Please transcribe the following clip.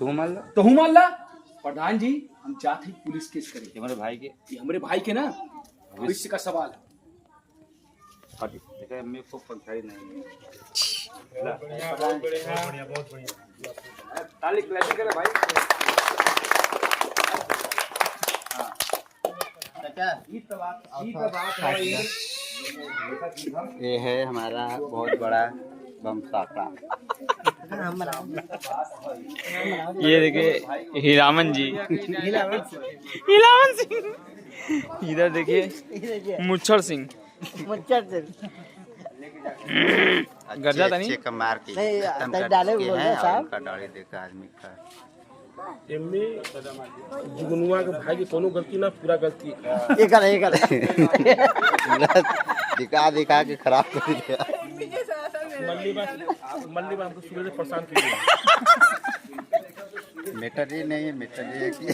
तू मान लो तो हूँ मान ला प्रधान जी, हम जाते ही पुलिस केस करेंगे हमारे भाई के। ये हमारे भाई के ना भविष्य का सवाल है। देखा मेरे को पंखाई नहीं ताली क्लैपिंग करे भाई। ये है हमारा बहुत बड़ा बम साका। ये देखिए हीरामन जी, हीरामन सिंह। इधर देखिए मुच्छर सिंह, गर्जा था नहीं का मार के डाले साहब का डाले देखा आदमी का एमे जुगनुआ के भाई की कोनो गलती ना, पूरा गलती दिखा दिखा के खराब कर दिया। मल्ली बात हमको सूर्य से परेशान किया। मीटर ही नहीं है, मीटर ही है कि